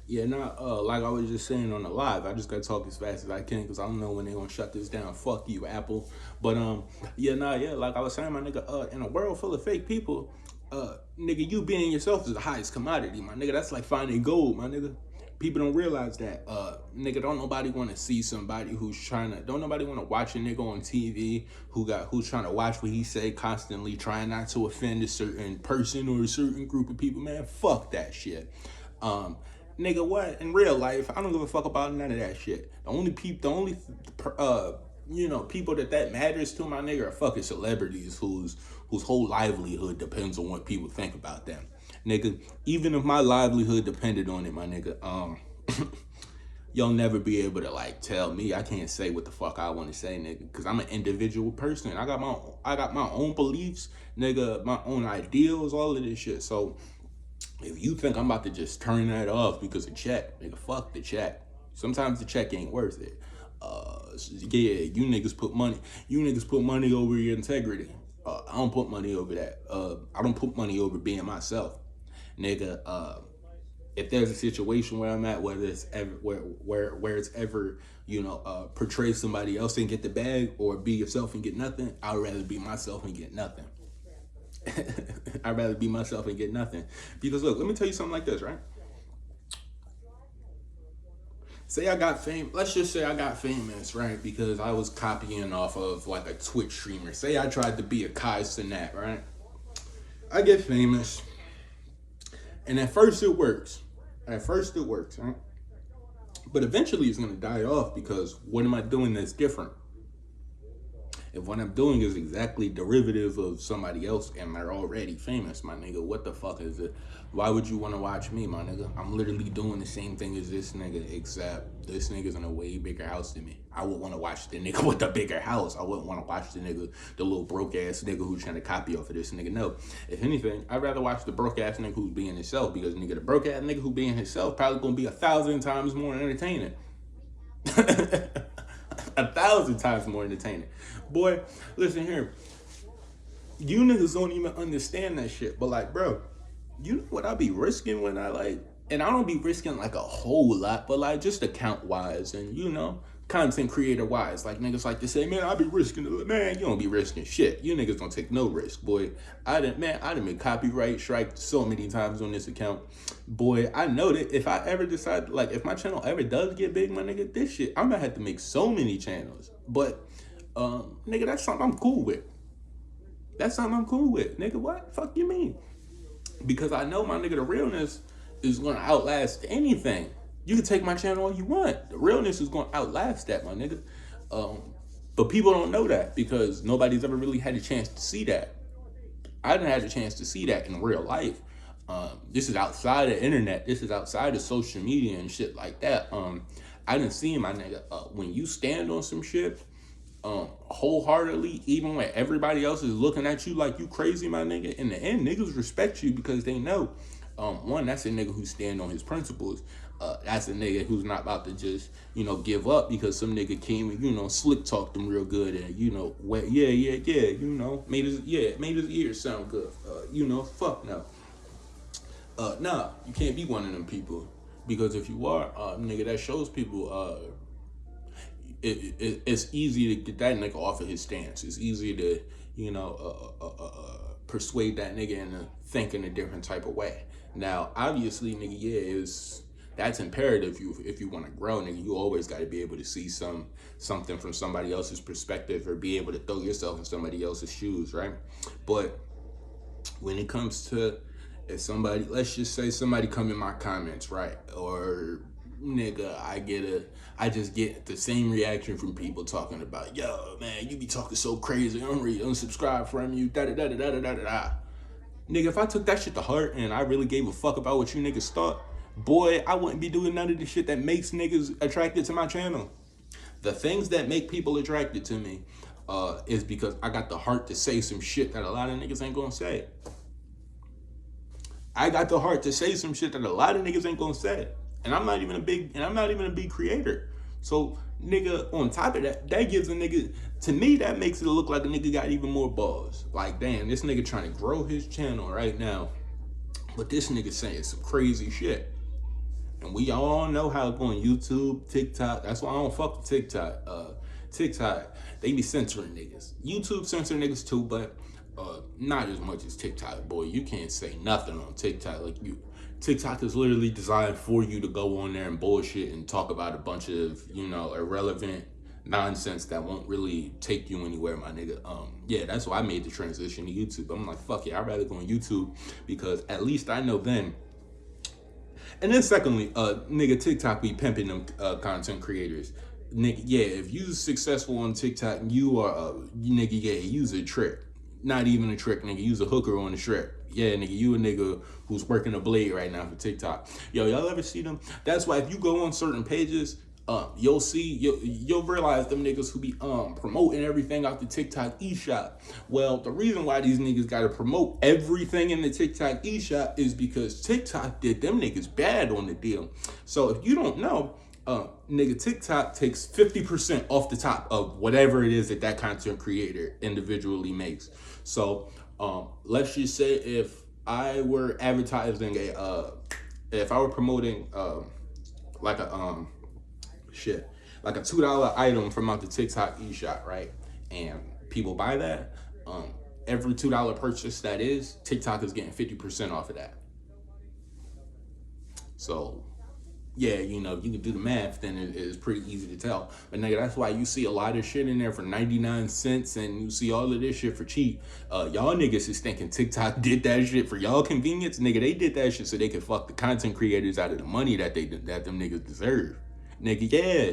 Yeah, not like I was just saying on the live. I just gotta talk as fast as I can because I don't know when they gonna shut this down. Fuck you, Apple. But yeah, yeah. Like I was saying, my nigga, in a world full of fake people, nigga, you being yourself is the highest commodity, my nigga. That's like finding gold, my nigga. People don't realize that, nigga. Don't nobody want to see somebody who's trying to. Don't nobody want to watch a nigga on TV who's trying to watch what he say constantly, trying not to offend a certain person or a certain group of people. Man, fuck that shit. Um, Nigga, what in real life? I don't give a fuck about none of that shit. Uh, people that matters to, my nigga, are fucking celebrities whose whole livelihood depends on what people think about them. Nigga, even if my livelihood depended on it, my nigga, you'll never be able to like tell me I can't say what the fuck I want to say, nigga, because I'm an individual person. I got my own beliefs, nigga, my own ideals, all of this shit. So if you think I'm about to just turn that off because of check, nigga, fuck the check. Sometimes the check ain't worth it. Yeah, you niggas put money over your integrity. I don't put money over that. I don't put money over being myself, nigga. If there's a situation where I'm at, whether it's ever where it's ever portray somebody else and get the bag, or be yourself and get nothing, I'd rather be myself and get nothing. I'd rather be myself and get nothing. Because look, let me tell you something like this, right? Say I got fame. Let's just say I got famous, right? Because I was copying off of like a Twitch streamer. Say I tried to be a Kai Cenat, right? I get famous, and at first it works. At first it works, right? But eventually it's gonna die off because what am I doing that's different? If what I'm doing is exactly derivative of somebody else and they're already famous, my nigga, what the fuck is it? Why would you want to watch me, my nigga? I'm literally doing the same thing as this nigga, except this nigga's in a way bigger house than me. I would want to watch the nigga with the bigger house. I wouldn't want to watch the little broke ass nigga who's trying to copy off of this nigga. No. If anything, I'd rather watch the broke ass nigga who's being himself, because nigga, the broke ass nigga who being himself probably gonna be 1,000 times more entertaining. 1,000 times more entertaining. Boy, listen here. You niggas don't even understand that shit. But like, bro, you know what I be risking when I like, and I don't be risking like a whole lot, but like just account wise and content creator wise. Like niggas like to say, man, I be risking it. Man, you don't be risking shit. You niggas don't take no risk, boy. I done been copyright strike so many times on this account. Boy, I know that if I ever decide, like if my channel ever does get big, my nigga, this shit, I'm gonna have to make so many channels. But nigga, that's something I'm cool with. That's something I'm cool with. Nigga, what? Fuck you mean? Because I know, my nigga, the realness is gonna outlast anything. You can take my channel all you want. The realness is gonna outlast that, my nigga. But people don't know that because nobody's ever really had a chance to see that. I didn't have a chance to see that in real life. This is outside of internet. This is outside of social media and shit like that. I didn't see, my nigga, when you stand on some shit, wholeheartedly, even when everybody else is looking at you like you crazy, my nigga, in the end, niggas respect you because they know, one, that's a nigga who stand on his principles. That's a nigga who's not about to just, give up because some nigga came and, slick talked him real good and, made his ears sound good. Fuck no. Nah, you can't be one of them people. Because if you are, nigga, that shows people, it's easy to get that nigga off of his stance. It's easy to, persuade that nigga into thinking a different type of way. Now, obviously, nigga, that's imperative. If you want to grow, nigga, you always got to be able to see something from somebody else's perspective, or be able to throw yourself in somebody else's shoes, right? But when it comes to, if somebody, let's just say somebody come in my comments, right, or nigga, I just get the same reaction from people talking about, yo, man, you be talking so crazy, I'm ready to unsubscribe from you, da da da da da da da da. Nigga, if I took that shit to heart and I really gave a fuck about what you niggas thought, boy, I wouldn't be doing none of the shit that makes niggas attracted to my channel. The things that make people attracted to me is because I got the heart to say some shit that a lot of niggas ain't gonna say. I got the heart to say some shit that a lot of niggas ain't gonna say. And I'm not even a big creator. So, nigga, on top of that, that gives a nigga, to me, that makes it look like a nigga got even more balls. Like, damn, this nigga trying to grow his channel right now, but this nigga saying some crazy shit. And we all know how it go on YouTube, TikTok. That's why I don't fuck with TikTok. TikTok, they be censoring niggas. YouTube censor niggas too, but not as much as TikTok, boy. You can't say nothing on TikTok. TikTok is literally designed for you to go on there and bullshit and talk about a bunch of, irrelevant nonsense that won't really take you anywhere, my nigga. Yeah, that's why I made the transition to YouTube. I'm like, fuck yeah, I'd rather go on YouTube because at least I know then. And then secondly, nigga, TikTok be pimping them content creators. Nigga, yeah, if you successful on TikTok, you are nigga, yeah, use a trick. Not even a trick, nigga. Use a hooker on the trick. Yeah, nigga, you a nigga who's working a blade right now for TikTok. Yo, y'all ever see them? That's why if you go on certain pages, you'll realize them niggas who be promoting everything out the TikTok eShop. Well, the reason why these niggas gotta promote everything in the TikTok eShop is because TikTok did them niggas bad on the deal. So if you don't know, nigga, TikTok takes 50% off the top of whatever it is that content creator individually makes. So let's just say if I were advertising if I were promoting like a like a $2 item from out the TikTok eShop, right? And people buy that, every $2 purchase that is, TikTok is getting 50% off of that. So yeah, you can do the math, then it's pretty easy to tell. But nigga, that's why you see a lot of shit in there for 99 cents and you see all of this shit for cheap. Y'all niggas is thinking TikTok did that shit for y'all convenience. Nigga, they did that shit so they could fuck the content creators out of the money that them niggas deserve. Nigga, yeah.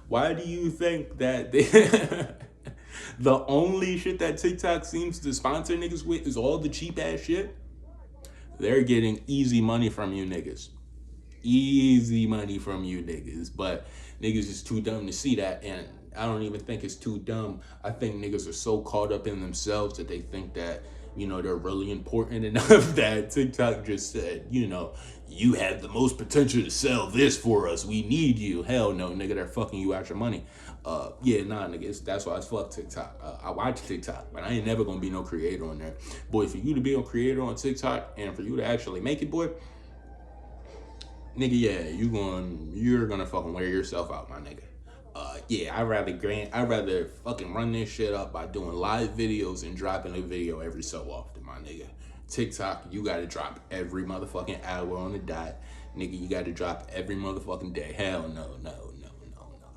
Why do you think that the only shit that TikTok seems to sponsor niggas with is all the cheap ass shit? They're getting easy money from you niggas. Easy money from you niggas, but niggas is too dumb to see that, and I don't even think it's too dumb. I think niggas are so caught up in themselves that they think that, they're really important enough that TikTok just said, you have the most potential to sell this for us. We need you. Hell no, nigga, they're fucking you out your money. Yeah, nah, nigga, that's why I fuck TikTok. I watch TikTok, but I ain't never gonna be no creator on there. Boy, for you to be a creator on TikTok and for you to actually make it, boy, nigga, yeah, you're gonna fucking wear yourself out, my nigga. Yeah, I'd rather fucking run this shit up by doing live videos and dropping a video every so often, my nigga. TikTok, you gotta drop every motherfucking hour on the dot. Nigga, you gotta drop every motherfucking day. Hell no.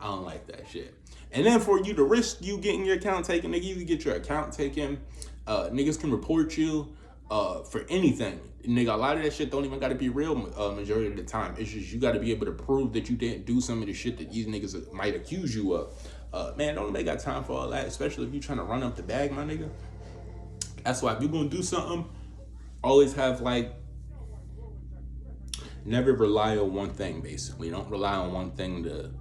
I don't like that shit. And then for you to risk you getting your account taken, nigga, you can get your account taken. Niggas can report you for anything. Nigga, a lot of that shit don't even gotta be real majority of the time. It's just you gotta be able to prove that you didn't do some of the shit that these niggas might accuse you of. Man, don't nobody got time for all that, especially if you trying to run up the bag, my nigga. That's why if you gonna do something, always have never rely on one thing, basically. Don't rely on one thing to,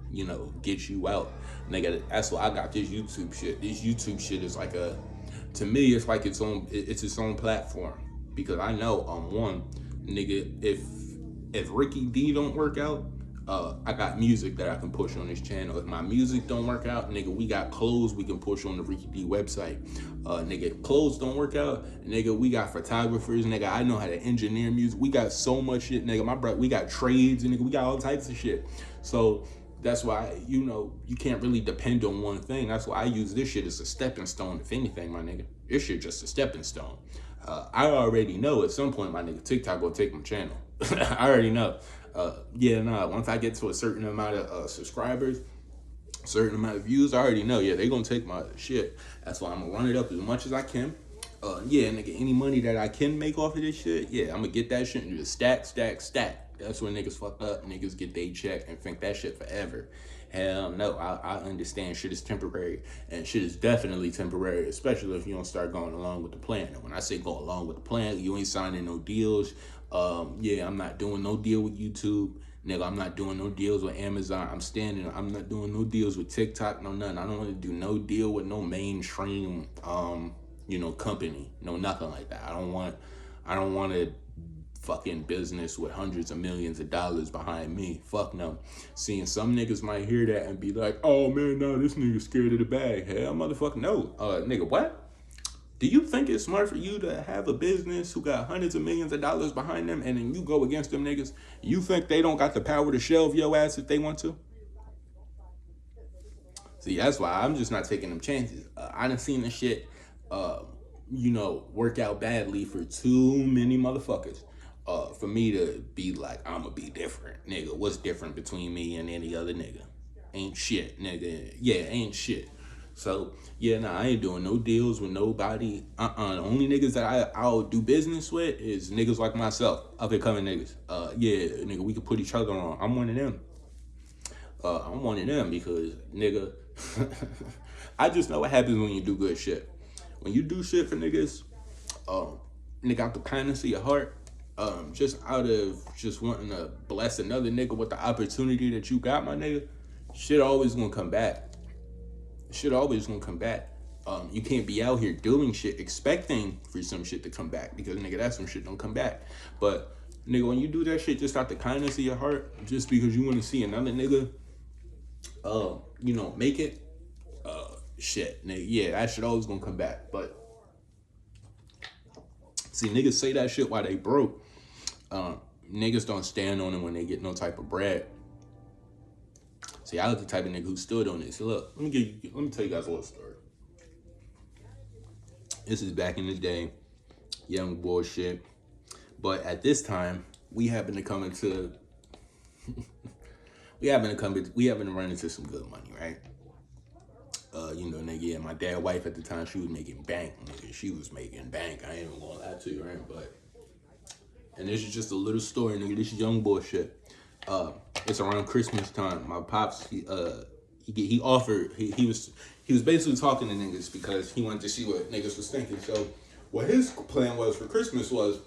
get you out. Nigga, that's why I got this YouTube shit. This YouTube shit is to me, it's like it's its own platform. Because I know, one, nigga, if Ricky D don't work out, I got music that I can push on this channel. If my music don't work out, nigga, we got clothes we can push on the Ricky D website. Nigga, if clothes don't work out, nigga, we got photographers, nigga, I know how to engineer music. We got so much shit, nigga. My brother, we got trades, nigga, we got all types of shit. So that's why, you can't really depend on one thing. That's why I use this shit as a stepping stone, if anything, my nigga. This shit just a stepping stone. I already know at some point, my nigga, TikTok will take my channel. I already know. Once I get to a certain amount of subscribers, certain amount of views, I already know, they gonna take my shit. That's why I'm gonna run it up as much as I can. Nigga, any money that I can make off of this shit, I'm gonna get that shit and just stack. That's when niggas fuck up, niggas get they check and think that shit forever. Hell no, I understand shit is temporary, and shit is definitely temporary, especially if you don't start going along with the plan. And when I say go along with the plan, you ain't signing no deals. I'm not doing no deal with YouTube. Nigga, I'm not doing no deals with Amazon. I'm not doing no deals with TikTok, no nothing. I don't want to do no deal with no mainstream, company. No, nothing like that. I don't want a fucking business with hundreds of millions of dollars behind me. Fuck no. Seeing some niggas might hear that and be like, oh man, no, this nigga scared of the bag. Hell, motherfucker, no. Nigga, what? Do you think it's smart for you to have a business who got hundreds of millions of dollars behind them and then you go against them niggas? You think they don't got the power to shelve your ass if they want to? See, that's why I'm just not taking them chances. I done seen this shit, work out badly for too many motherfuckers. For me to be like, I'ma be different, nigga. What's different between me and any other nigga? Ain't shit, nigga. Yeah, ain't shit. So yeah, nah, I ain't doing no deals with nobody. The only niggas that I'll do business with is niggas like myself, up and coming niggas. Yeah, nigga, we can put each other on. I'm one of them. I'm one of them because nigga, I just know what happens when you do good shit. When you do shit for niggas, nigga, out the kindness of your heart, just out of just wanting to bless another nigga with the opportunity that you got, my nigga, shit always gonna come back. Shit always gonna come back. You can't be out here doing shit expecting for some shit to come back because nigga, that some shit don't come back. But nigga, when you do that shit just out the kindness of your heart, just because you want to see another nigga, make it, shit, nigga, yeah, that shit always gonna come back. But see, niggas say that shit while they broke. Niggas don't stand on it when they get no type of bread. See, I was the type of nigga who stood on it. So look, let me tell you guys a little story. This is back in the day, young bullshit. But at this time, we happen to run into some good money, right? Nigga, yeah, my dad's wife at the time, she was making bank, nigga. She was making bank. I ain't even gonna lie to you, right? And this is just a little story, nigga. This is young bullshit. It's around Christmas time. My pops, he was basically talking to niggas because he wanted to see what niggas was thinking. So what his plan was for Christmas was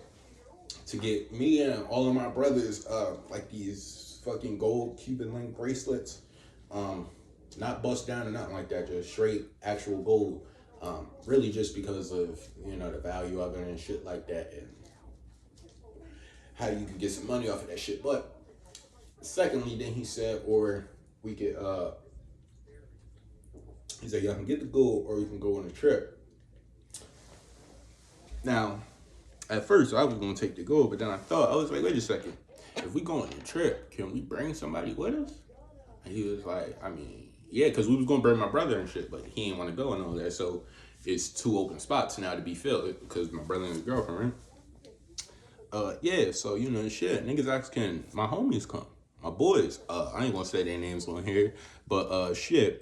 to get me and all of my brothers like these fucking gold Cuban link bracelets, not bust down or nothing like that, just straight actual gold. Really just because of the value of it and shit like that, and how you can get some money off of that shit. But secondly, then he said, or we could, he said, y'all can get the gold or you can go on a trip. Now, at first I was gonna take the gold, but then I was like, wait a second, if we go on a trip, can we bring somebody with us? And he was like, I mean, yeah, because we was gonna bring my brother and shit, but he didn't want to go and all that. So it's 2 open spots now to be filled because my brother and his girlfriend, right? Yeah, so shit, niggas asking my homies come. My boys, I ain't gonna say their names on here, but just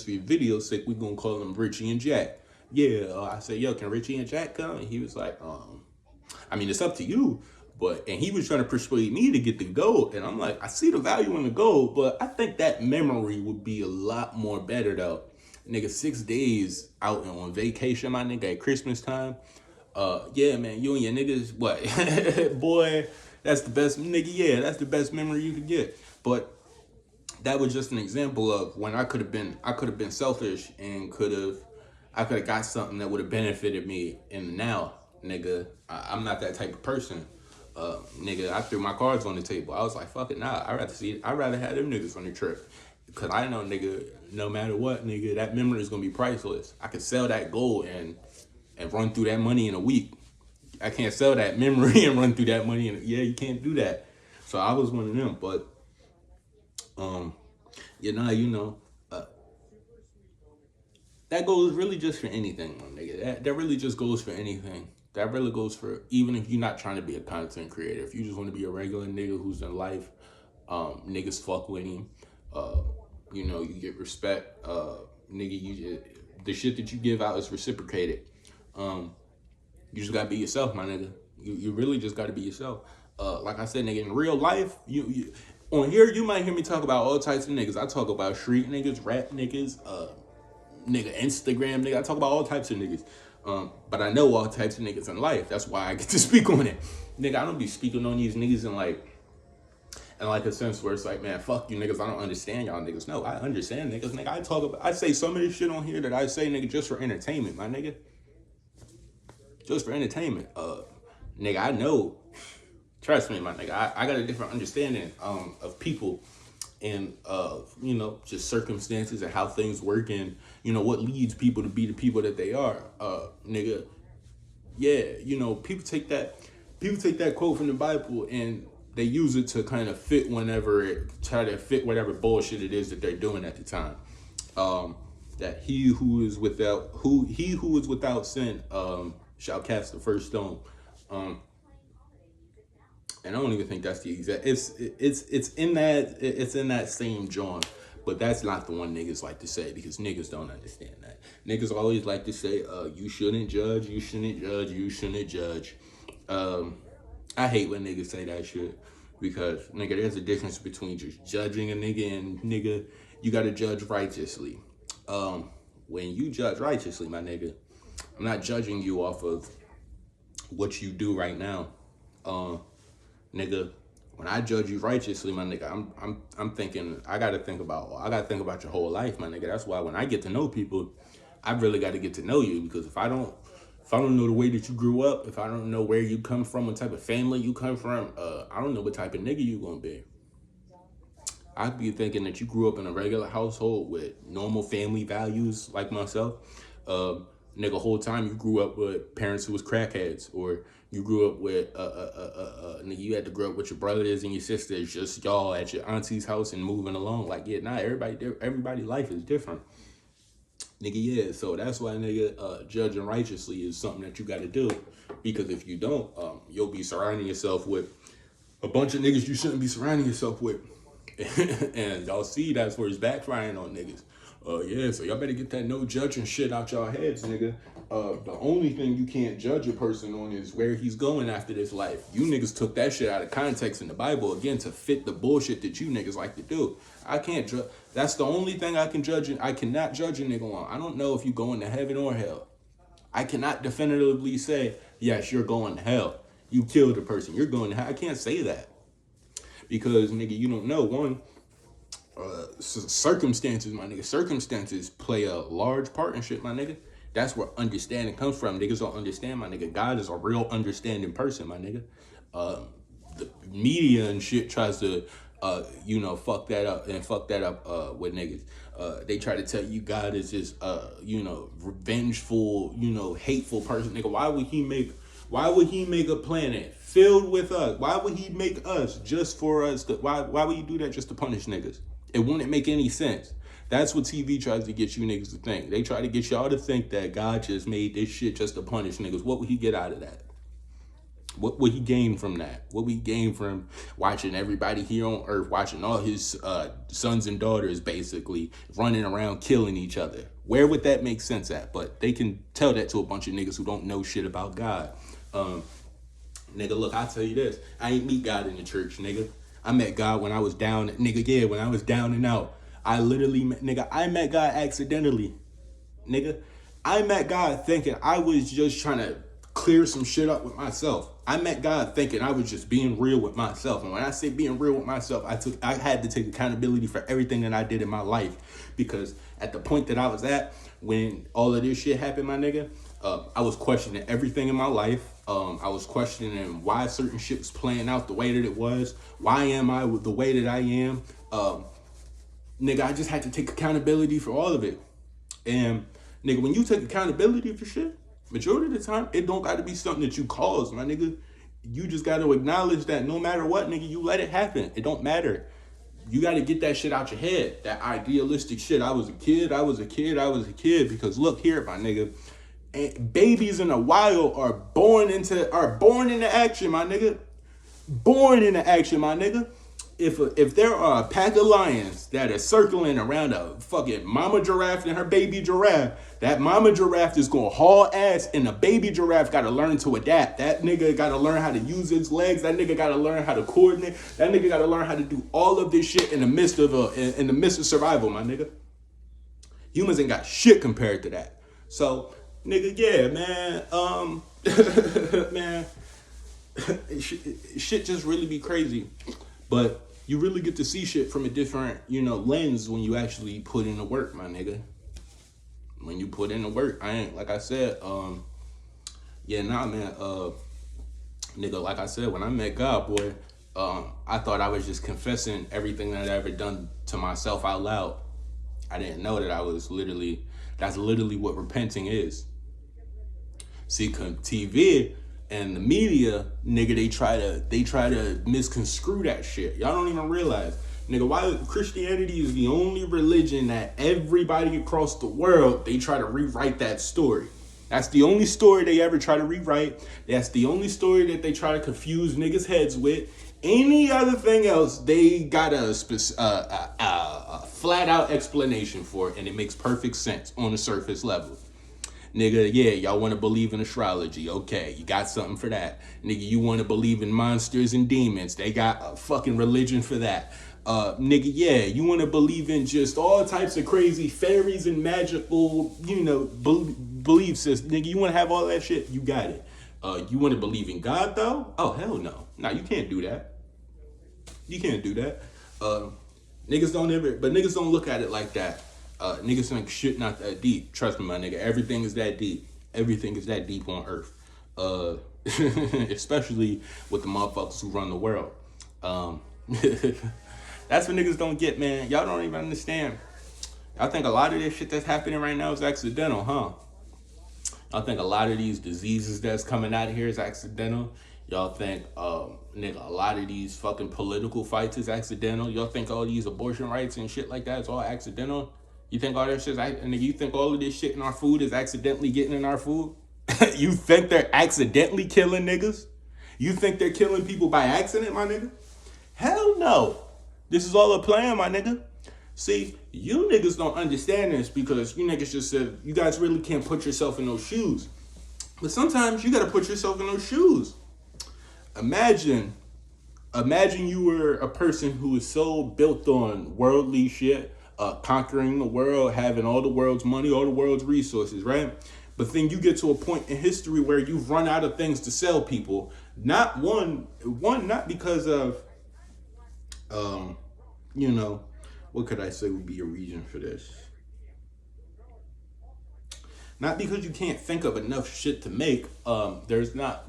for your video's sake, we gonna call them Richie and Jack. Yeah, I said, yo, can Richie and Jack come? And he was like, I mean, it's up to you. And he was trying to persuade me to get the gold. And I'm like, I see the value in the gold, but I think that memory would be a lot more better though. Nigga, 6 days out and on vacation, my nigga, at Christmas time. Yeah, man, you and your niggas, what? Boy, that's the best, nigga, yeah, that's the best memory you could get. But that was just an example of when I could have been selfish and I could have got something that would have benefited me in the now, nigga. I'm not that type of person. Nigga, I threw my cards on the table. I was like, fuck it, nah, I'd rather have them niggas on the trip. Cause I know, nigga, no matter what, nigga, that memory is gonna be priceless. I could sell that gold and run through that money in a week. I can't sell that memory and run through that money you can't do that. So I was one of them, but that goes really just for anything, my nigga. That really just goes for anything. That really goes for, even if you're not trying to be a content creator, if you just want to be a regular nigga who's in life, niggas fuck with him. You get respect. Nigga, the shit that you give out is reciprocated. You just gotta be yourself, my nigga. You really just gotta be yourself. Like I said, nigga, in real life, you on here, you might hear me talk about all types of niggas. I talk about street niggas, rap niggas, nigga, Instagram nigga. I talk about all types of niggas. But I know all types of niggas in life. That's why I get to speak on it. Nigga, I don't be speaking on these niggas in like a sense where it's like, man, fuck you niggas, I don't understand y'all niggas. No, I understand niggas, nigga. I say some of this shit on here that I say, nigga, just for entertainment, my nigga. Just for entertainment. Nigga, I know. Trust me, my nigga. I got a different understanding of people and just circumstances and how things work, and what leads people to be the people that they are. Nigga, yeah, people take that quote from the Bible and they use it to kind of try to fit whatever bullshit it is that they're doing at the time. That he who is without sin shall cast the first stone. And I don't even think that's the exact. It's in that same John, but that's not the one niggas like to say, because niggas don't understand that. Niggas always like to say, you shouldn't judge, you shouldn't judge, you shouldn't judge. I hate when niggas say that shit, because nigga, there's a difference between just judging a nigga and nigga, you gotta judge righteously. When you judge righteously, my nigga, I'm not judging you off of what you do right now. Nigga, when I judge you righteously, my nigga, I'm thinking, I gotta think about your whole life, my nigga. That's why when I get to know people, I really gotta get to know you, because if I don't know the way that you grew up, if I don't know where you come from, what type of family you come from, I don't know what type of nigga you gonna be. I'd be thinking that you grew up in a regular household with normal family values like myself. Nigga, whole time you grew up with parents who was crackheads, or you grew up with nigga, you had to grow up with your brothers and your sisters, just y'all at your auntie's house and moving along. Like, yeah, nah, everybody life is different. Nigga, yeah, so that's why, nigga, judging righteously is something that you gotta do, because if you don't, you'll be surrounding yourself with a bunch of niggas you shouldn't be surrounding yourself with. And y'all see that's where it's backfiring on niggas. Yeah, so y'all better get that no judging shit out y'all heads, nigga. The only thing you can't judge a person on is where he's going after this life. You niggas took that shit out of context in the Bible, again, to fit the bullshit that you niggas like to do. I can't judge. That's the only thing I can judge. I cannot judge a nigga on. I don't know if you going to heaven or hell. I cannot definitively say, yes, you're going to hell. You killed a person, you're going to hell. I can't say that. Because, nigga, you don't know. One, circumstances, my nigga. Circumstances play a large part in shit, my nigga. That's where understanding comes from. Niggas don't understand, my nigga. God is a real understanding person, my nigga. The media and shit tries to, fuck that up with niggas. They try to tell you God is this, revengeful, hateful person. Nigga, why would he make a planet filled with us? Why would he make us just for us? Why would he do that just to punish niggas? It wouldn't make any sense. That's what TV tries to get you niggas to think. They try to get y'all to think that God just made this shit just to punish niggas. What would he get out of that? What would he gain from that? What would he gain from watching everybody here on earth, watching all his sons and daughters basically running around killing each other? Where would that make sense at? But they can tell that to a bunch of niggas who don't know shit about God. Nigga, look, I'll tell you this. I ain't meet God in the church, nigga. I met God when I was down, nigga, yeah, when I was down and out. I met God accidentally, nigga. I met God thinking I was just trying to clear some shit up with myself. I met God thinking I was just being real with myself. And when I say being real with myself, I had to take accountability for everything that I did in my life. Because at the point that I was at, when all of this shit happened, my nigga, I was questioning everything in my life. I was questioning why certain shit was playing out the way that it was. Why am I the way that I am? Nigga, I just had to take accountability for all of it. And nigga, when you take accountability for shit, majority of the time, it don't got to be something that you caused, my nigga. You just got to acknowledge that no matter what, nigga, you let it happen. It don't matter. You got to get that shit out your head. That idealistic shit. I was a kid. Because look here, my nigga. And babies in the wild are born into action, my nigga. Born into action, my nigga. If there are a pack of lions that are circling around a fucking mama giraffe and her baby giraffe, that mama giraffe is gonna haul ass, and the baby giraffe gotta learn to adapt. That nigga gotta learn how to use his legs. That nigga gotta learn how to coordinate. That nigga gotta learn how to do all of this shit in the midst of survival, my nigga. Humans ain't got shit compared to that. So, nigga, yeah, man, man, shit just really be crazy. But you really get to see shit from a different, lens when you actually put in the work, my nigga. When you put in the work, like I said, man, nigga, like I said, when I met God, boy, I thought I was just confessing everything that I ever done to myself out loud. I didn't know that that's literally what repenting is. See, TV and the media, nigga, they try to misconstrue that shit. Y'all don't even realize, nigga, why Christianity is the only religion that everybody across the world, they try to rewrite that story. That's the only story they ever try to rewrite. That's the only story that they try to confuse niggas' heads with. Any other thing else, they got a flat out explanation for it, and it makes perfect sense on the surface level. Nigga, yeah, y'all want to believe in astrology. Okay, you got something for that. Nigga, you want to believe in monsters and demons. They got a fucking religion for that. Nigga, yeah, you want to believe in just all types of crazy fairies and magical, belief systems. Nigga, you want to have all that shit? You got it. You want to believe in God, though? Oh, hell no. Nah, you can't do that. You can't do that. Niggas don't look at it like that. Niggas think shit not that deep. Trust me, my nigga. Everything is that deep. Everything is that deep on Earth. Especially with the motherfuckers who run the world. That's what niggas don't get, man. Y'all don't even understand. Y'all think a lot of this shit that's happening right now is accidental, huh? Y'all think a lot of these diseases that's coming out of here is accidental. Y'all think, nigga, a lot of these fucking political fights is accidental. Y'all think all these abortion rights and shit like that is all accidental. You think all that shit, and you think all of this shit in our food is accidentally getting in our food? You think they're accidentally killing niggas? You think they're killing people by accident, my nigga? Hell no. This is all a plan, my nigga. See, you niggas don't understand this because you niggas just said you guys really can't put yourself in those shoes. But sometimes you gotta put yourself in those shoes. Imagine you were a person who is so built on worldly shit, conquering the world, having all the world's money, all the world's resources, right? But then you get to a point in history where you've run out of things to sell people. Not because of, what could I say would be a reason for this? Not because you can't think of enough shit to make. There's not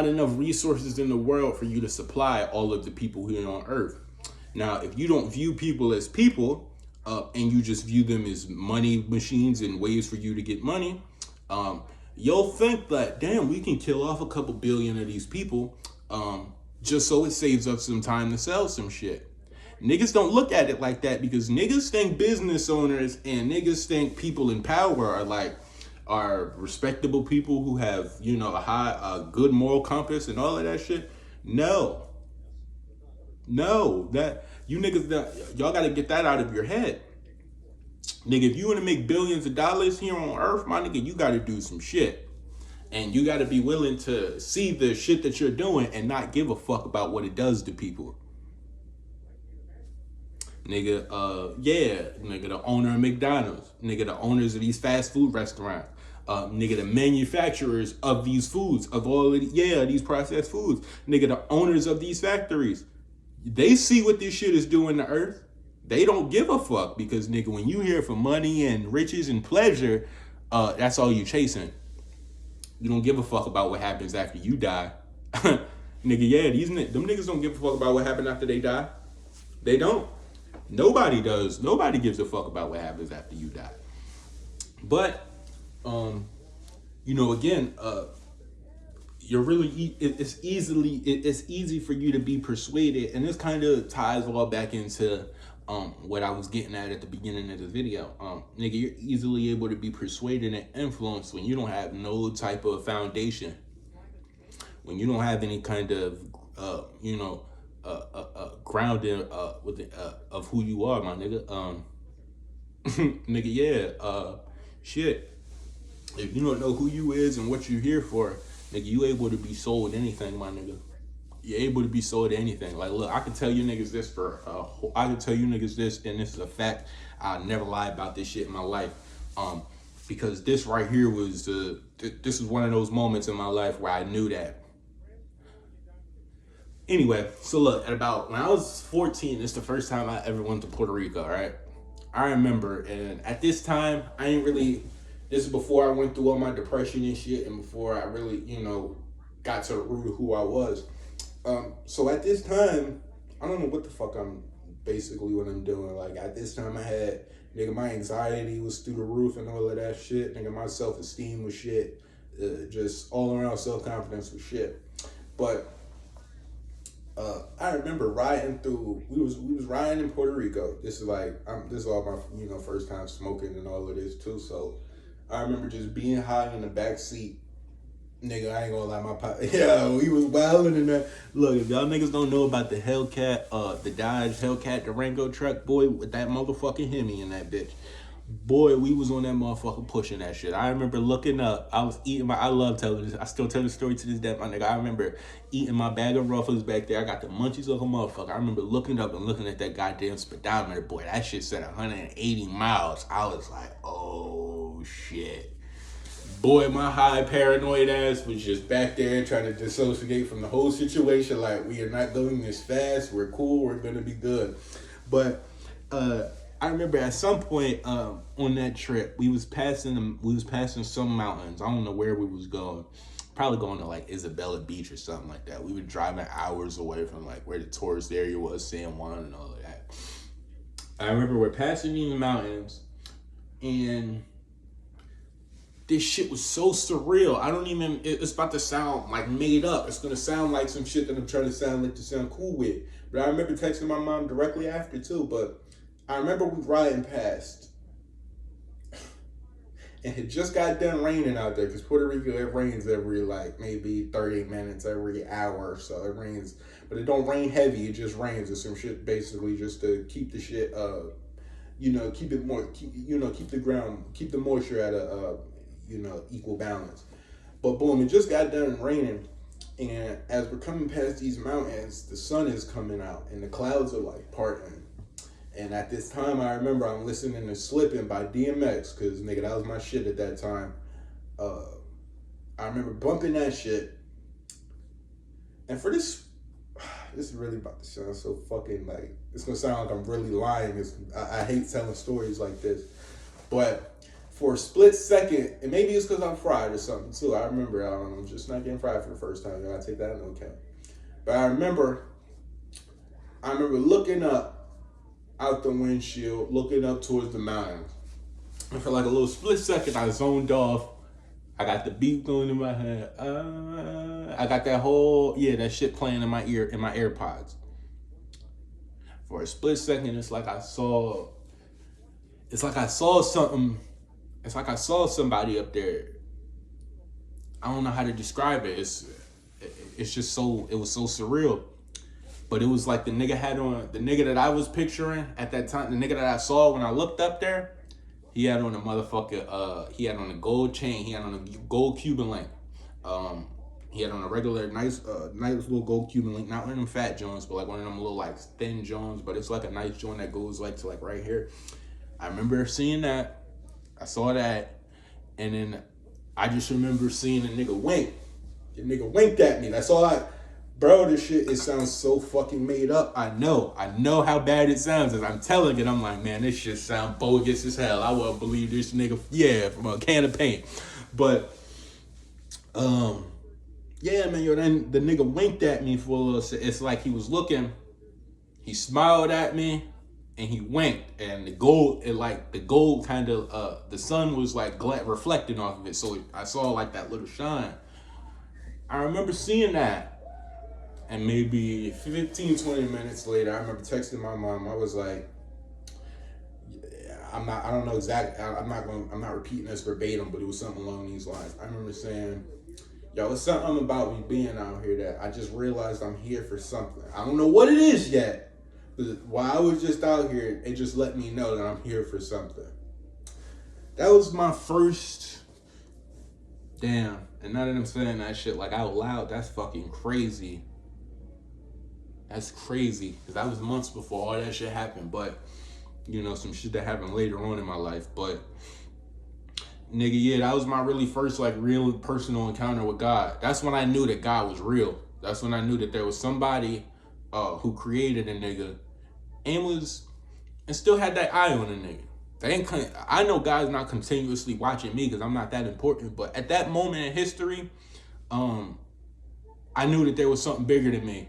enough resources in the world for you to supply all of the people here on Earth. Now, if you don't view people as people, and you just view them as money machines and ways for you to get money, you'll think that, damn, we can kill off a couple billion of these people, just so it saves us some time to sell some shit. Niggas don't look at it like that because niggas think business owners and niggas think people in power are respectable people who have, a good moral compass and all of that shit. No, that you niggas, y'all got to get that out of your head. Nigga, if you want to make billions of dollars here on Earth, my nigga, you got to do some shit. And you got to be willing to see the shit that you're doing and not give a fuck about what it does to people. Nigga, nigga, the owner of McDonald's. Nigga, the owners of these fast food restaurants. Nigga, the manufacturers of these foods, of all of these processed foods. Nigga, the owners of these factories. They see what this shit is doing to Earth. They don't give a fuck because, nigga, when you here for money and riches and pleasure, that's all you chasing. You don't give a fuck about what happens after you die. Nigga, them niggas don't give a fuck about what happened after they die. They don't. Nobody does. Nobody gives a fuck about what happens after you die. But, again, it's easy for you to be persuaded, and this kind of ties all back into what I was getting at the beginning of the video. Nigga, you're easily able to be persuaded and influenced when you don't have no type of foundation, when you don't have any kind of grounding of who you are, my nigga. Nigga, shit. If you don't know who you is and what you're here for, nigga, you able to be sold anything, my nigga. You're able to be sold anything. Like, look, I can tell you niggas this and this is a fact. I'll never lie about this shit in my life. Because this right here was this is one of those moments in my life where I knew that. Anyway, so look, when I was 14, it's the first time I ever went to Puerto Rico, right? I remember, and at this time, this is before I went through all my depression and shit, and before I really, got to the root of who I was. So at this time, I don't know what the fuck I'm basically what I'm doing. Like at this time, I had nigga my anxiety was through the roof and all of that shit. Nigga my self esteem was shit. Just all around self confidence was shit. But I remember riding through. We was riding in Puerto Rico. This is like this is all my first time smoking and all of this too. So I remember just being high in the back seat. Nigga, I ain't gonna lie, my pop. Yeah, we was wilding in there. Look, if y'all niggas don't know about the Hellcat, the Dodge Hellcat Durango truck, boy, with that motherfucking Hemi in that bitch. Boy, we was on that motherfucker pushing that shit. I remember looking up. I was eating I love telling this. I still tell the story to this day, my nigga. I remember eating my bag of Ruffles back there. I got the munchies of a motherfucker. I remember looking up and looking at that goddamn speedometer. Boy, that shit said 180 miles. I was like, oh, shit. Boy, my high paranoid ass was just back there trying to dissociate from the whole situation. Like, we are not going this fast. We're cool. We're going to be good. But I remember at some point on that trip, we was passing some mountains. I don't know where we was going. Probably going to like Isabella Beach or something like that. We were driving hours away from like where the tourist area was, San Juan and all of that. I remember we're passing these mountains and this shit was so surreal. It's about to sound like made up. It's gonna sound like some shit that I'm trying to sound cool with. But I remember texting my mom directly after too. But I remember we riding past. And it just got done raining out there because Puerto Rico, it rains every like maybe 30 minutes, every hour or so. It rains, but it don't rain heavy. It just rains or some shit basically just to keep the shit, keep it more, keep the ground, keep the moisture at a, equal balance. But boom, it just got done raining. And as we're coming past these mountains, the sun is coming out and the clouds are like parting. And at this time, I remember I'm listening to Slippin' by DMX, because, nigga, that was my shit at that time. I remember bumping that shit. And for this is really about to sound so fucking, like, it's going to sound like I'm really lying. I hate telling stories like this. But for a split second, and maybe it's because I'm fried or something, too. I remember, I'm just not getting fried for the first time. I take that into account. But I remember looking up out the windshield, looking up towards the mountains. And for like a little split second, I zoned off. I got the beat going in my head. I got that shit playing in my ear, in my AirPods. For a split second, it's like I saw something. It's like I saw somebody up there. I don't know how to describe it. It's just so, it was so surreal. But it was like the nigga that I was picturing at that time, the nigga that I saw when I looked up there, he had on a motherfucker, he had on a gold chain, he had on a gold Cuban link. He had on a regular, nice little gold Cuban link, not one of them fat joints, but like one of them little like thin joints, but it's like a nice joint that goes like to like right here. I remember seeing that, I saw that, and then I just remember seeing a nigga wink. The nigga winked at me, that's all Bro, this shit, it sounds so fucking made up. I know how bad it sounds. As I'm telling it, I'm like, man, this shit sound bogus as hell. I wouldn't believe this nigga, from a can of paint. But, yeah, man, then the nigga winked at me for a little, it's like he was looking, he smiled at me, and he winked. And the gold kind of, the sun was like reflecting off of it. So I saw like that little shine. I remember seeing that. And maybe 15, 20 minutes later, I remember texting my mom. I was like, I'm not repeating this verbatim, but it was something along these lines. I remember saying, yo, it's something about me being out here that I just realized I'm here for something. I don't know what it is yet, but while I was just out here, it just let me know that I'm here for something. That was my first, damn. And now that I'm saying that shit like out loud, that's fucking crazy. That's crazy, because that was months before all that shit happened. But, some shit that happened later on in my life. But, nigga, yeah, that was my really first, like, real personal encounter with God. That's when I knew that God was real. That's when I knew that there was somebody who created a nigga and still had that eye on a nigga. I know God's not continuously watching me because I'm not that important. But at that moment in history, I knew that there was something bigger than me.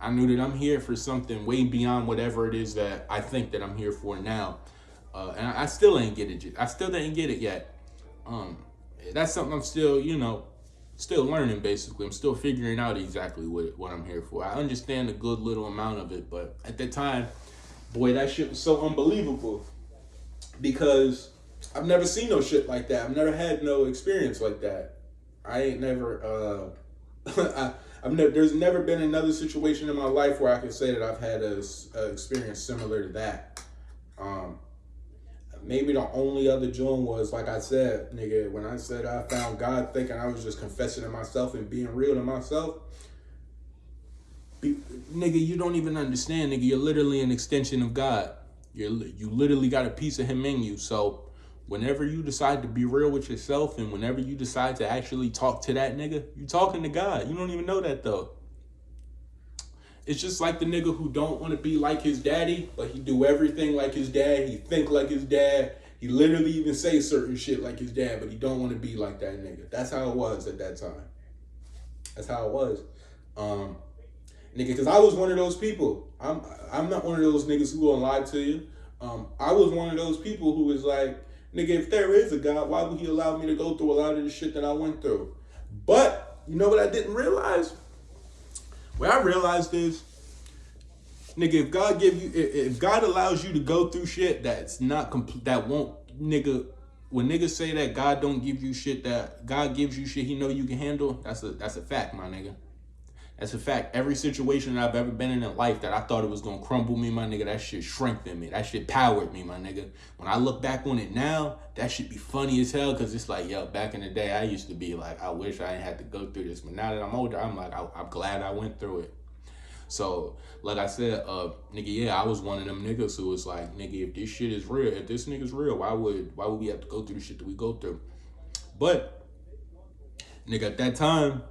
I knew that I'm here for something way beyond whatever it is that I think that I'm here for now. And I still ain't get it. I still didn't get it yet. Um, that's something I'm still, still learning. Basically, I'm still figuring out exactly what I'm here for. I understand a good little amount of it, but at that time, boy, that shit was so unbelievable because I've never seen no shit like that. I've never had no experience like that. I ain't never. There's never been another situation in my life where I could say that I've had a experience similar to that. Maybe the only other joint was, like I said, nigga, when I said I found God, thinking I was just confessing to myself and being real to myself. Nigga, you don't even understand, nigga. You're literally an extension of God. You literally got a piece of him in you. So whenever you decide to be real with yourself and whenever you decide to actually talk to that nigga, you talking to God. You don't even know that though. It's just like the nigga who don't want to be like his daddy, but he do everything like his dad. He think like his dad. He literally even say certain shit like his dad, but he don't want to be like that nigga. That's how it was at that time. That's how it was. Nigga, because I was one of those people. I'm not one of those niggas who gonna lie to you. I was one of those people who was like, nigga, if there is a God, why would he allow me to go through a lot of the shit that I went through? But, you know what I didn't realize? What I realized is, nigga, if God allows you to go through shit that's not that won't, nigga, when niggas say that God don't give you shit, that God gives you shit he know you can handle, that's a fact, my nigga. That's a fact. Every situation I've ever been in life that I thought it was gonna crumble me, my nigga, that shit strengthened me. That shit powered me, my nigga. When I look back on it now, that shit be funny as hell, cause it's like, yo, back in the day, I used to be like, I wish I ain't had to go through this. But now that I'm older, I'm like, I'm glad I went through it. So, like I said, nigga, yeah, I was one of them niggas who was like, nigga, if this shit is real, if this nigga's real, why would we have to go through the shit that we go through? But, nigga, at that time,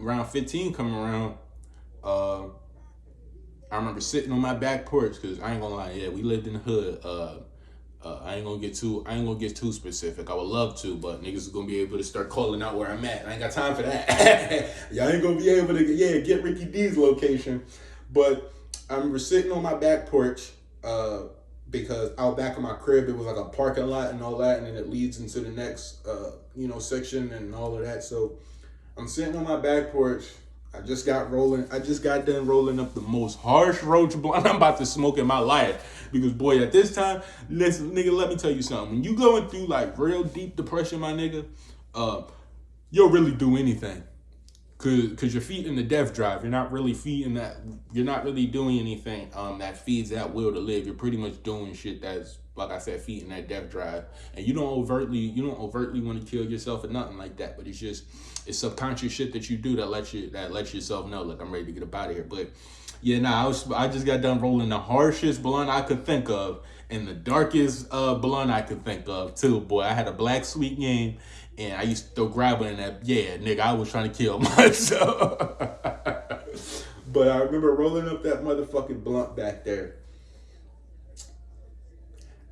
around 15 coming around, I remember sitting on my back porch, cause I ain't gonna lie, yeah, we lived in the hood. I ain't gonna get too specific. I would love to, but niggas is gonna be able to start calling out where I'm at. I ain't got time for that. Y'all ain't gonna be able to get Ricky D's location. But I remember sitting on my back porch, because out back of my crib it was like a parking lot and all that, and then it leads into the next section and all of that. So I'm sitting on my back porch. I just got done rolling up the most harsh roach blunt I'm about to smoke in my life. Because boy, at this time, listen, nigga, let me tell you something. When you going through like real deep depression, my nigga, you'll really do anything. Cause you're feeding the death drive. You're not really doing anything that feeds that will to live. You're pretty much doing shit that's, like I said, feeding that death drive. And you don't overtly want to kill yourself or nothing like that. But it's subconscious shit that you do that lets yourself know, like, I'm ready to get up out of here. But yeah, I just got done rolling the harshest blunt I could think of and the darkest blunt I could think of too. Boy, I had a black sweet game. And I used to throw grabber in that. Yeah, nigga, I was trying to kill myself. But I remember rolling up that motherfucking blunt back there.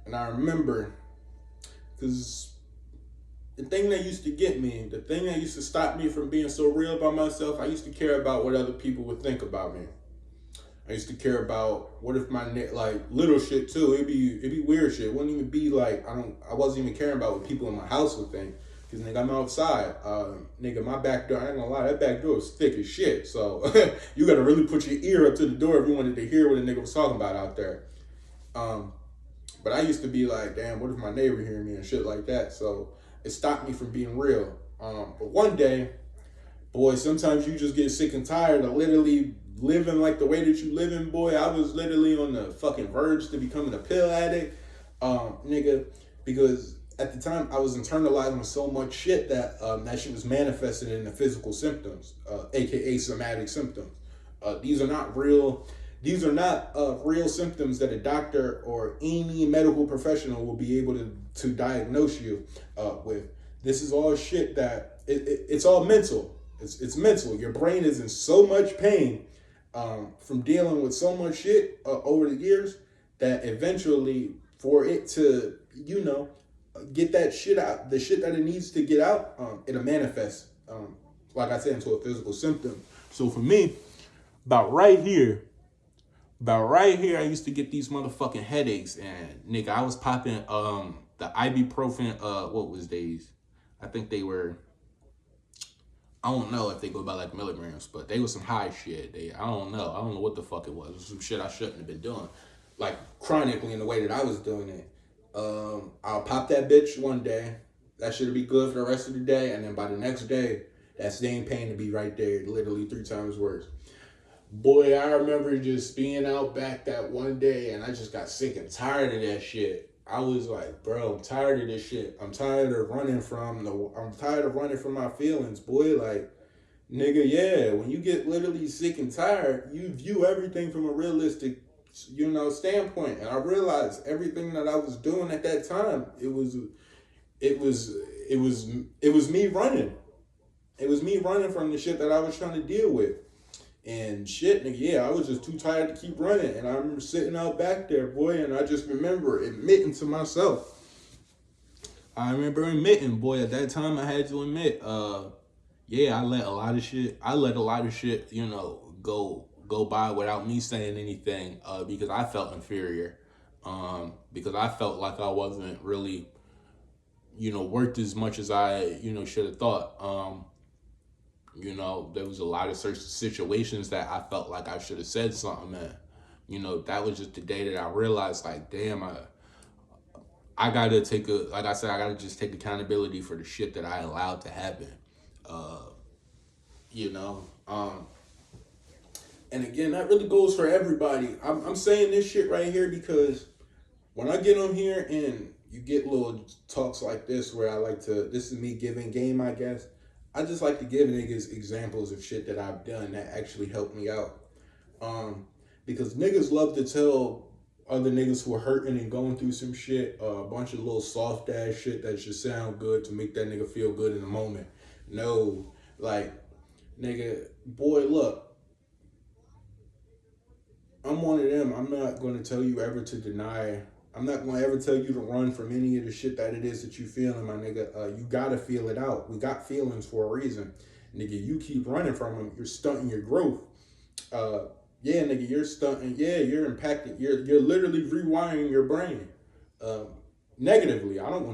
And I remember, because the thing that used to get me, the thing that used to stop me from being so real about myself, I used to care about what other people would think about me. I used to care about what if like little shit too. It'd be weird shit. It wouldn't even be like, I wasn't even caring about what people in my house would think. Cause nigga, I'm outside. Nigga, my back door, I ain't gonna lie, that back door is thick as shit. So you gotta really put your ear up to the door if you wanted to hear what a nigga was talking about out there. But I used to be like, damn, what if my neighbor hear me and shit like that? So it stopped me from being real. But one day, boy, sometimes you just get sick and tired of literally living like the way that you living, boy. I was literally on the fucking verge to becoming a pill addict, nigga, because at the time I was internalizing so much shit that that shit was manifested in the physical symptoms, aka somatic symptoms. These are not real symptoms that a doctor or any medical professional will be able to diagnose you with. This is all shit that it's all mental. It's mental. Your brain is in so much pain from dealing with so much shit over the years that eventually, for it to get that shit out, the shit that it needs to get out, it'll manifest, like I said, into a physical symptom. So for me, about right here, I used to get these motherfucking headaches, and nigga, I was popping the ibuprofen. What was these? I think they were. I don't know if they go by like milligrams, but they was some high shit. I don't know. I don't know what the fuck it was. It was some shit I shouldn't have been doing, like chronically in the way that I was doing it. I'll pop that bitch one day. That should be good for the rest of the day, and then by the next day, that same pain to be right there, literally 3 times worse. Boy, I remember just being out back that one day, and I just got sick and tired of that shit. I was like, bro, I'm tired of this shit. I'm tired of running from my feelings, boy. Like, nigga, yeah, when you get literally sick and tired, you view everything from a realistic, standpoint. And I realized everything that I was doing at that time, it was, it was me running. It was me running from the shit that I was trying to deal with. And shit, nigga, yeah, I was just too tired to keep running. And I remember sitting out back there, boy, and I just remember admitting to myself. Boy, at that time I had to admit, yeah, I let a lot of shit, go by without me saying anything, because I felt inferior. Because I felt like I wasn't really, worth as much as I, should have thought. There was a lot of certain situations that I felt like I should have said something, man. That was just the day that I realized, like, damn, I gotta like I said, I gotta just take accountability for the shit that I allowed to happen. Uh, you know, um, and again, that really goes for everybody. I'm saying this shit right here because when I get on here and you get little talks like this where this is me giving game, I guess. I just like to give niggas examples of shit that I've done that actually helped me out. Because niggas love to tell other niggas who are hurting and going through some shit a bunch of little soft ass shit that should sound good to make that nigga feel good in the moment. No, like, nigga, boy, look, I'm one of them. I'm not going to tell you ever to deny. I'm not going to ever tell you to run from any of the shit that it is that you feeling, my nigga. You got to feel it out. We got feelings for a reason. Nigga, you keep running from them, you're stunting your growth. Yeah, nigga, you're stunting. Yeah, you're impacting. You're literally rewiring your brain. Negatively. I'm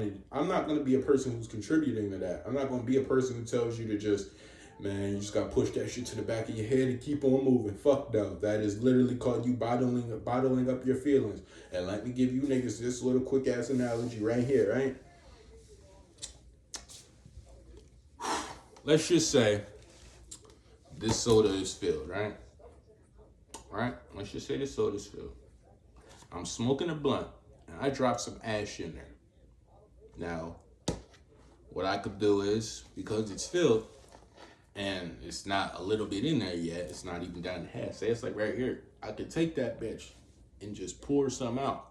not going to be a person who's contributing to that. I'm not going to be a person who tells you to just, man, you just got to push that shit to the back of your head and keep on moving. Fuck no. That is literally called you bottling up your feelings. And let me give you niggas this little quick ass analogy right here, right? Let's just say this soda is filled, right? Right? Let's just say this soda is filled. I'm smoking a blunt and I drop some ash in there. Now, what I could do is, because it's filled and it's not a little bit in there yet, it's not even down to half. Say it's like right here. I could take that bitch and just pour some out.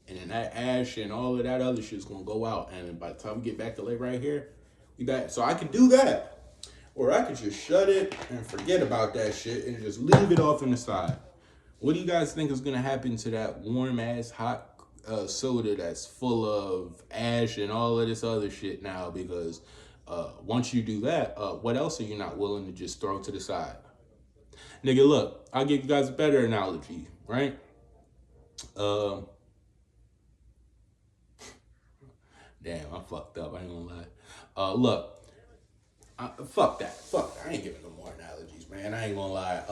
And then that ash and all of that other shit's gonna go out. And by the time we get back to lay right here, we back. So I could do that. Or I could just shut it and forget about that shit and just leave it off in the side. What do you guys think is gonna happen to that warm ass hot soda that's full of ash and all of this other shit now? Because once you do that, what else are you not willing to just throw to the side? Nigga, look, I'll give you guys a better analogy, right? Damn, I fucked up. I ain't gonna lie. Look, fuck that. Fuck that. I ain't giving no more analogies, man. I ain't gonna lie.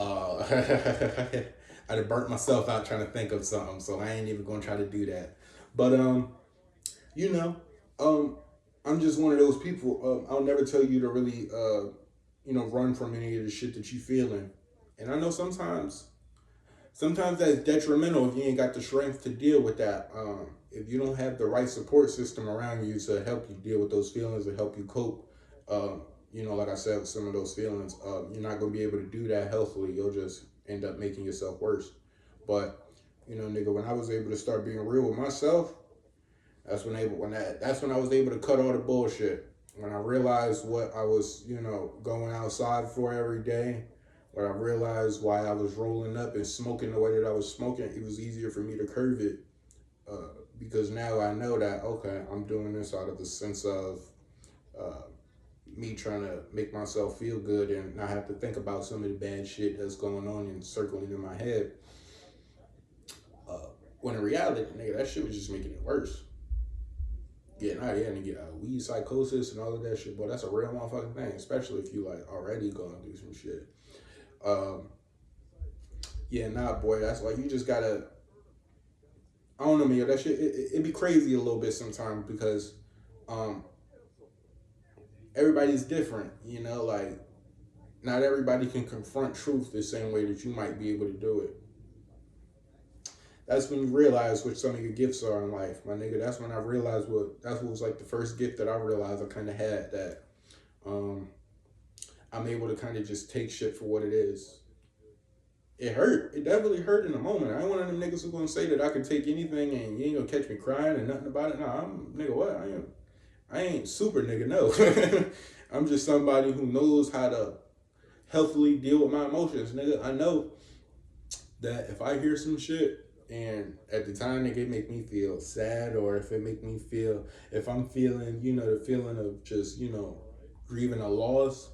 I done burnt myself out trying to think of something, so I ain't even gonna try to do that. But you know, I'm just one of those people. I'll never tell you to really, run from any of the shit that you feeling. And I know sometimes that's detrimental if you ain't got the strength to deal with that. If you don't have the right support system around you to help you deal with those feelings or help you cope, like I said, with some of those feelings, you're not gonna be able to do that healthily. You'll just end up making yourself worse. But nigga, when I was able to start being real with myself, that's when I was able to cut all the bullshit. When I realized what I was, going outside for every day, when I realized why I was rolling up and smoking the way that I was smoking, it was easier for me to curve it. Because now I know that, okay, I'm doing this out of the sense of, me trying to make myself feel good and not have to think about some of the bad shit that's going on and circling in my head. When in reality, nigga, that shit was just making it worse. Yeah, nigga, weed psychosis and all of that shit, boy, that's a real motherfucking thing, especially if you like already going through some shit. Boy, that's like, you just gotta, I don't know, man, that shit, it be crazy a little bit sometimes because everybody's different, you know, like, not everybody can confront truth the same way that you might be able to do it. That's when you realize what some of your gifts are in life, my nigga. That's when I realized what was like the first gift that I realized I kind of had, that I'm able to kind of just take shit for what it is. It hurt. It definitely hurt in the moment. I ain't one of them niggas who's gonna say that I can take anything and you ain't gonna catch me crying and nothing about it. Nah, I'm nigga. What? I ain't super nigga. No, I'm just somebody who knows how to healthily deal with my emotions, nigga. I know that if I hear some shit and at the time it make me feel sad, or if it make me feel, if I'm feeling, you know, the feeling of just, you know, grieving a loss,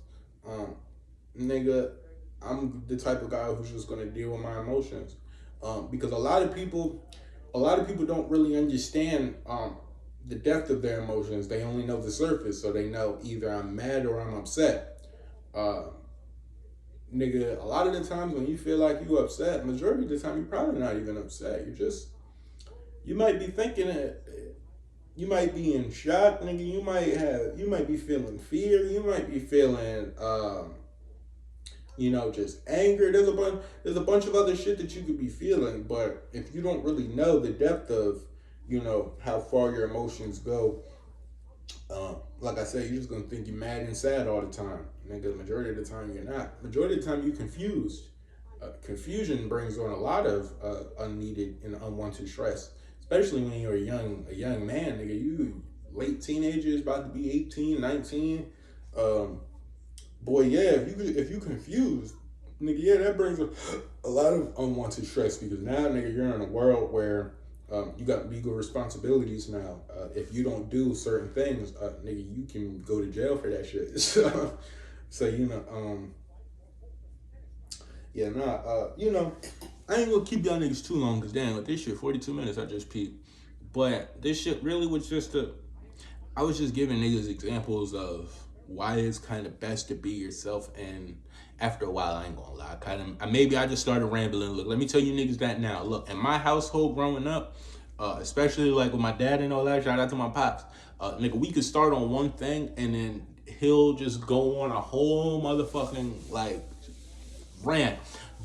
nigga, I'm the type of guy who's just gonna deal with my emotions, because a lot of people don't really understand the depth of their emotions. They only know the surface, so they know either I'm mad or I'm upset. Nigga, a lot of the times when you feel like you upset, majority of the time you're probably not even upset. You might be thinking it, you might be in shock, nigga. You might be feeling fear. You might be feeling, you know, just anger. There's a bunch of other shit that you could be feeling, but if you don't really know the depth of, you know, how far your emotions go, like I said, you're just gonna think you're mad and sad all the time. Nigga, majority of the time you're not. Majority of the time you're confused. Confusion brings on a lot of unneeded and unwanted stress, especially when you're a young man, nigga. You late teenagers, about to be 18, 19. Boy, yeah, if you confused, nigga, yeah, that brings a lot of unwanted stress, because now, nigga, you're in a world where you got legal responsibilities now. If you don't do certain things, nigga, you can go to jail for that shit. So you know, you know, I ain't gonna keep y'all niggas too long, because damn, with this shit, 42 minutes I just peeped. But this shit really was just I was just giving niggas examples of why it's kind of best to be yourself. And after a while, I ain't gonna lie, maybe I just started rambling. Look, let me tell you niggas that now. Look, in my household growing up, especially like with my dad and all that, shout out to my pops, nigga, we could start on one thing and then he'll just go on a whole motherfucking like rant.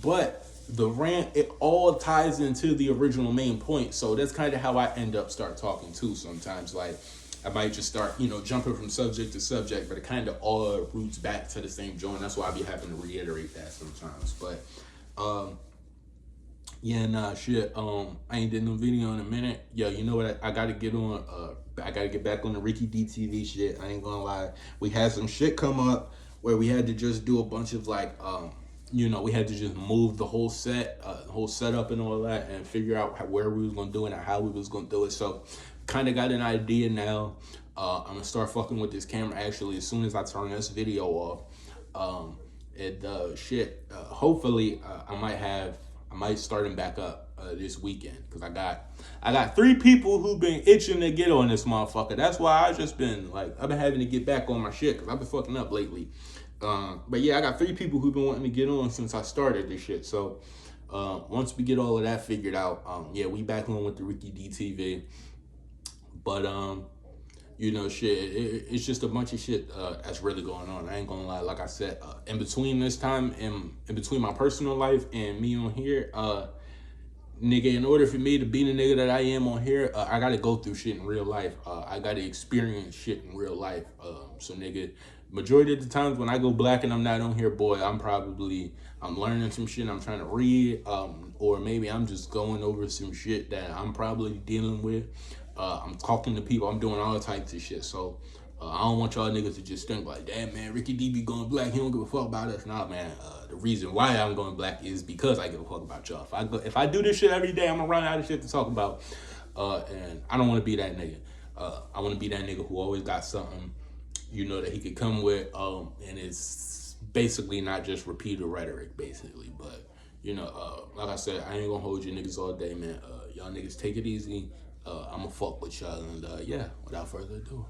But the rant, it all ties into the original main point. So that's kind of how I end up start talking too sometimes. Like, I might just start, you know, jumping from subject to subject, but it kind of all roots back to the same joint. That's why I be having to reiterate that sometimes. But, shit. I ain't did no video in a minute. Yo, you know what? I gotta get on. I gotta get back on the Ricky D TV shit. I ain't gonna lie. We had some shit come up where we had to just do a bunch of like, you know, we had to just move the whole whole setup and all that, and figure out where we was gonna do it and how we was gonna do it. So, kind of got an idea now. I'm gonna start fucking with this camera actually as soon as I turn this video off. Hopefully, I might start him back up this weekend, because I got 3 people who've been itching to get on this motherfucker. That's why I've been having to get back on my shit, because I've been fucking up lately. But yeah, I got 3 people who've been wanting to get on since I started this shit. So once we get all of that figured out, we back on with the Ricky D TV. But you know, shit, it's just a bunch of shit that's really going on. I ain't gonna lie. Like I said, in between this time, in between my personal life and me on here, nigga, in order for me to be the nigga that I am on here, I gotta go through shit in real life. I gotta experience shit in real life. So nigga, majority of the times when I go black and I'm not on here, boy, I'm learning some shit I'm trying to read, or maybe I'm just going over some shit that I'm probably dealing with. I'm talking to people, I'm doing all types of shit. So I don't want y'all niggas to just think like, damn man, Ricky D be going black, he don't give a fuck about us. Nah man, the reason why I'm going black is because I give a fuck about y'all. If I do this shit every day, I'm gonna run out of shit to talk about. And I don't want to be that nigga. I want to be that nigga who always got something you know, that he could come with, and it's basically not just repeated rhetoric, basically. But you know, like I said, I ain't gonna hold you niggas all day, man. Y'all niggas take it easy. I'ma fuck with y'all, and yeah, without further ado.